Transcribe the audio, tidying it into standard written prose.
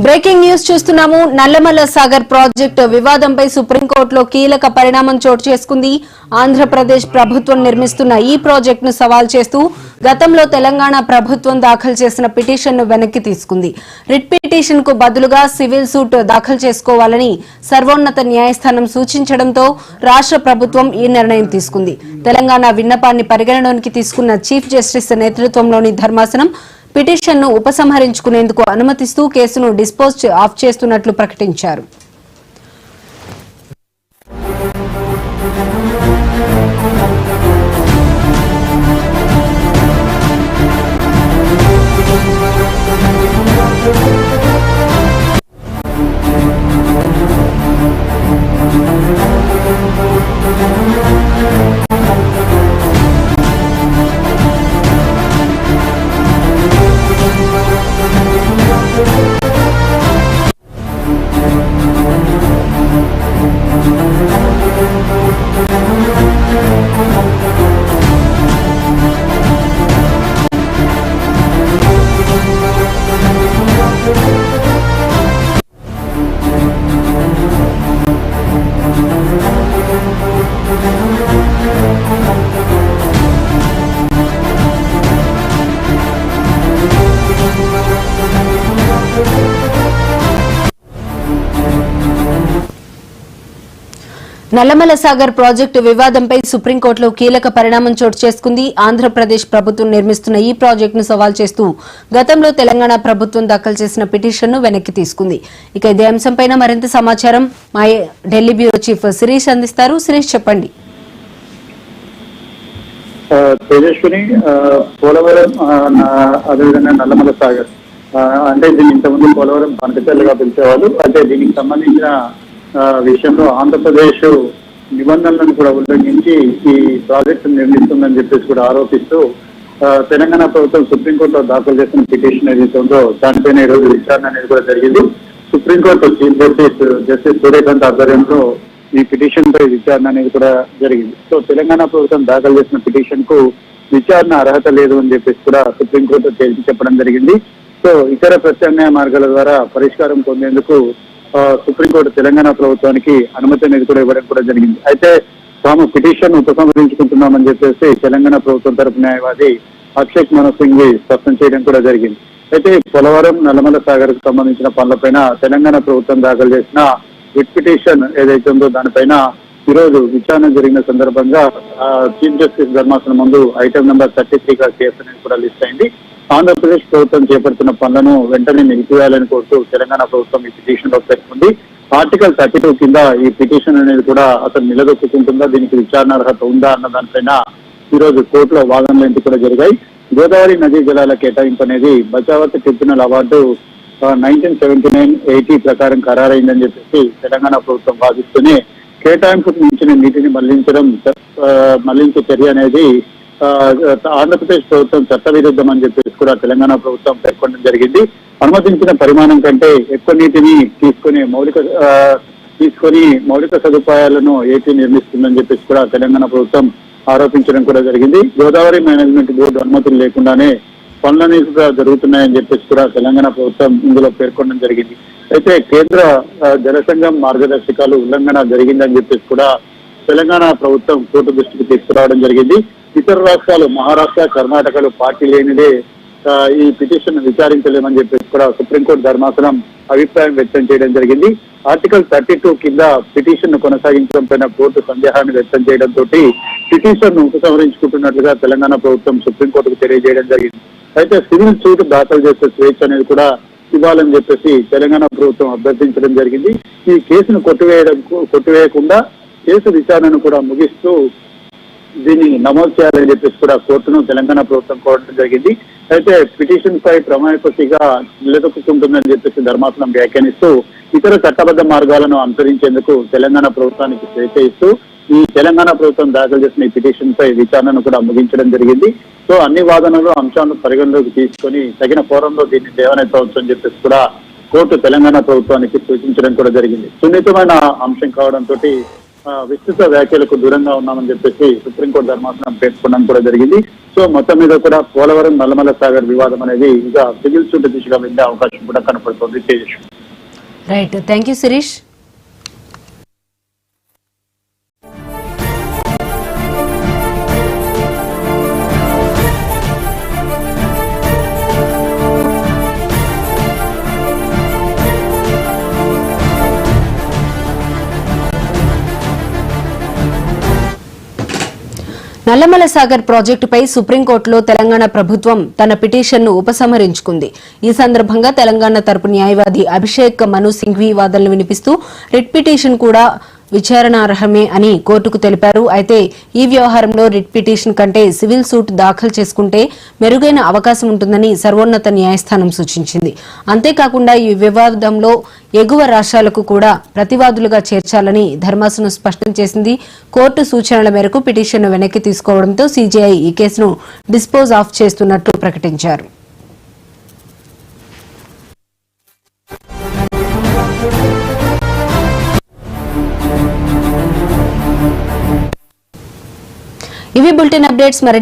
Breaking news చూస్తున్నాము. Nallamala Sagar project వివాదంపై సుప్రీంకోర్టులో కీలక పరిణామం చోటు చేసుకుంది. ఆంధ్రప్రదేశ్ ప్రభుత్వం నిర్మిస్తున్న ఈ ప్రాజెక్టును సవాల్ చేస్తూ గతంలో తెలంగాణ ప్రభుత్వం దాఖలు చేసిన పిటిషన్ను వెనక్కి తీసుకుంది. రిట్ పిటిషన్ కు బదులుగా సివిల్ సూట్ దాఖలు చేసుకోవాలని సర్వోన్నత న్యాయస్థానం సూచించడంతో రాష్ట్ర ప్రభుత్వం ఈ నిర్ణయం తీసుకుంది. తెలంగాణ విన్నపాన్ని పరిగణలోకి తీసుకున్న చీఫ్ జస్టిస్ నేతృత్వంలోని ధర్మాసనం పిటిషన్ను ఉపసంహరించుకునేందుకు అనుమతిస్తూ కేసును డిస్పోజ్ ఆఫ్ చేస్తున్నట్లు ప్రకటించారు. నల్లమల సాగర్ ప్రాజెక్టు వివాదంపై సుప్రీంకోర్టులో కీలక పరిణామం చోటు చేసుకుంది. ఆంధ్రప్రదేశ్ ప్రభుత్వం నిర్మిస్తున్న ఈ ప్రాజెక్టును సవాల్ చేస్తూ గతంలో తెలంగాణ ప్రభుత్వం దాఖలు చేసిన పిటిషన్ను వెనక్కి తీసుకుంది. ఇక ఇదే అంశంపై మరింత సమాచారం మా ఢిల్లీ బ్యూరో చీఫ్ శిరీష్ అందిస్తారు. శిరీష్, చెప్పండి. తేజస్విని, పోలవరం అదేవిధంగా నల్లమల సాగర్ అంటే దీన్ని ఇంతకుముందు పోలవరం పంటచెల్లుగా పిలిచేవాళ్ళు. అంటే దీనికి సంబంధించిన విషయంలో ఆంధ్రప్రదేశ్ నిబంధనలను కూడా ఉల్లంఘించి ఈ ప్రాజెక్టు నిర్మిస్తుందని చెప్పేసి కూడా ఆరోపిస్తూ తెలంగాణ ప్రభుత్వం సుప్రీంకోర్టులో దాఖలు చేసిన పిటిషన్ ఏదైతే ఉందో దానిపైన ఈ రోజు విచారణ అనేది కూడా జరిగింది. సుప్రీంకోర్టు చీఫ్ జస్టిస్ సూర్యకాంత్ ఆధ్వర్యంలో ఈ పిటిషన్ పై విచారణ అనేది కూడా జరిగింది. సో తెలంగాణ ప్రభుత్వం దాఖలు చేసిన పిటిషన్ కు విచారణ అర్హత లేదు అని చెప్పేసి కూడా సుప్రీంకోర్టు తేల్చి చెప్పడం జరిగింది. సో ఇతర ప్రత్యామ్నాయ మార్గాల ద్వారా పరిష్కారం పొందేందుకు సుప్రీంకోర్టు తెలంగాణ ప్రభుత్వానికి అనుమతి అనేది కూడా ఇవ్వడం కూడా జరిగింది. అయితే తాము పిటిషన్ ఉపసంహరించుకుంటున్నామని చెప్పేసి తెలంగాణ ప్రభుత్వం తరపు న్యాయవాది అక్షయ్ మనోజ్ సింగ్ స్పష్టం చేయడం కూడా జరిగింది. అయితే పోలవరం నల్లమల సాగర్ కు సంబంధించిన పనులపైన తెలంగాణ ప్రభుత్వం దాఖలు చేసిన రిట్ పిటిషన్ ఏదైతే ఉందో దానిపైన ఈరోజు విచారణ జరిగిన సందర్భంగా చీఫ్ జస్టిస్ ధర్మాసనం ముందు ఐటమ్ నెంబర్ 33గా కేసు అనేది కూడా లిస్ట్ అయింది. ఆంధ్రప్రదేశ్ ప్రభుత్వం చేపడుతున్న పనులను వెంటనే నిలిపివేయాలని కోరుతూ తెలంగాణ ప్రభుత్వం ఈ పిటిషన్ లో పేర్కొంది. ఆర్టికల్ 32 కింద ఈ పిటిషన్ అనేది కూడా అతను నిలదొక్కుంటుందా, దీనికి విచారణ అర్హత ఉందా అన్న దానిపైన ఈ రోజు కోర్టులో వాదనలు కూడా జరిగాయి. గోదావరి నదీ జలాల కేటాయింపు అనేది బచావత్ ట్రిబ్యునల్ అవార్డు 1979-80 ప్రకారం ఖరారైందని చెప్పేసి తెలంగాణ ప్రభుత్వం వాదిస్తూనే కేటాయింపుకు మించిన నీటిని మళ్లించే చర్య అనేది ఆంధ్రప్రదేశ్ ప్రభుత్వం చట్టవిరుద్ధం అని చెప్పేసి కూడా తెలంగాణ ప్రభుత్వం పేర్కొనడం జరిగింది. అనుమతించిన పరిమాణం కంటే ఎక్కువ నీటిని తీసుకొని మౌలిక సదుపాయాలను ఏపీ నిర్మిస్తుందని చెప్పేసి కూడా తెలంగాణ ప్రభుత్వం ఆరోపించడం కూడా జరిగింది. గోదావరి మేనేజ్మెంట్ బోర్డు అనుమతులు లేకుండానే పనులన్నీ కూడా జరుగుతున్నాయని చెప్పేసి కూడా తెలంగాణ ప్రభుత్వం ఇందులో పేర్కొనడం జరిగింది. అయితే కేంద్ర జలసంఘం మార్గదర్శకాలు ఉల్లంఘన జరిగిందని చెప్పేసి కూడా తెలంగాణ ప్రభుత్వం కోర్టు దృష్టికి తీసుకురావడం జరిగింది. ఇతర రాష్ట్రాలు మహారాష్ట్ర, కర్ణాటకలు పార్టీ లేనిదే ఈ పిటిషన్ విచారించలేమని చెప్పేసి కూడా సుప్రీంకోర్టు ధర్మాసనం అభిప్రాయం వ్యక్తం చేయడం జరిగింది. ఆర్టికల్ 32 కింద పిటిషన్ ను కొనసాగించడం పైన కోర్టు సందేహాన్ని వ్యక్తం చేయడంతో పిటిషన్ ను ఉపసంహరించుకుంటున్నట్లుగా తెలంగాణ ప్రభుత్వం సుప్రీంకోర్టుకు తెలియజేయడం జరిగింది. అయితే సివిల్ సూట్ దాఖలు చేసే స్వేచ్ఛ అనేది కూడా ఇవ్వాలని చెప్పేసి తెలంగాణ ప్రభుత్వం అభ్యర్థించడం జరిగింది. ఈ కేసును కొట్టివేయకుండా కేసు విచారణను కూడా ముగిస్తూ దీన్ని నమోదు చేయాలని చెప్పేసి కూడా కోర్టును తెలంగాణ ప్రభుత్వం కోరడం జరిగింది. అయితే పిటిషన్ పై ప్రమాణపతిగా నిలదొక్కుంటుందని చెప్పేసి ధర్మాసనం వ్యాఖ్యానిస్తూ ఇతర చట్టబద్ధ మార్గాలను అనుసరించేందుకు తెలంగాణ ప్రభుత్వానికి స్వేచ్ఛ ఇస్తూ ఈ తెలంగాణ ప్రభుత్వం దాఖలు చేసిన ఈ పిటిషన్ పై విచారణను కూడా ముగించడం జరిగింది. సో అన్ని వాదనలు అంశాలను పరిగణలోకి తీసుకొని తగిన ఫోరంలో దీన్ని లేవనెత్తవచ్చు అని చెప్పేసి కూడా కోర్టు తెలంగాణ ప్రభుత్వానికి సూచించడం కూడా జరిగింది. సున్నితమైన అంశం కావడంతో విస్తృత వ్యాఖ్యలకు దూరంగా ఉన్నామని చెప్పేసి సుప్రీంకోర్టు ధర్మాసనం పేర్కొనడం కూడా జరిగింది. సో మొత్తం మీద కూడా పోలవరం నల్లమల సాగర్ వివాదం అనేది ఇంకా సివిల్ సూట్ దిశగా వెళ్లే అవకాశం కూడా కనపడుతోంది. Tejaswi. Right, thank you Shirish. Nallamala Sagar ప్రాజెక్టుపై సుప్రీంకోర్టులో తెలంగాణ ప్రభుత్వం తన పిటిషన్ను ఉపసంహరించుకుంది. ఈ సందర్భంగా తెలంగాణ తరపు న్యాయవాది అభిషేక్ మను సింఘ్వి వాదనలు వినిపిస్తూ రిట్ పిటిషన్ కూడా విచారణార్హమే అని కోర్టుకు తెలిపారు. అయితే ఈ వ్యవహారంలో రిట్ పిటిషన్ కంటే సివిల్ సూట్ దాఖలు చేసుకుంటే మెరుగైన అవకాశం ఉంటుందని సర్వోన్నత న్యాయస్థానం సూచించింది. అంతేకాకుండా ఈ వివాదంలో ఎగువ రాష్ట్రాలకు కూడా ప్రతివాదులుగా చేర్చాలని ధర్మాసనం స్పష్టం చేసింది. కోర్టు సూచనల మేరకు పిటిషన్ను వెనక్కి తీసుకోవడంతో సీజేఐ ఈ కేసును డిస్పోజ్ ఆఫ్ చేస్తున్నట్లు ప్రకటించారు. ఇవి బులెటిన్ అప్డేట్స్. మరిన్ని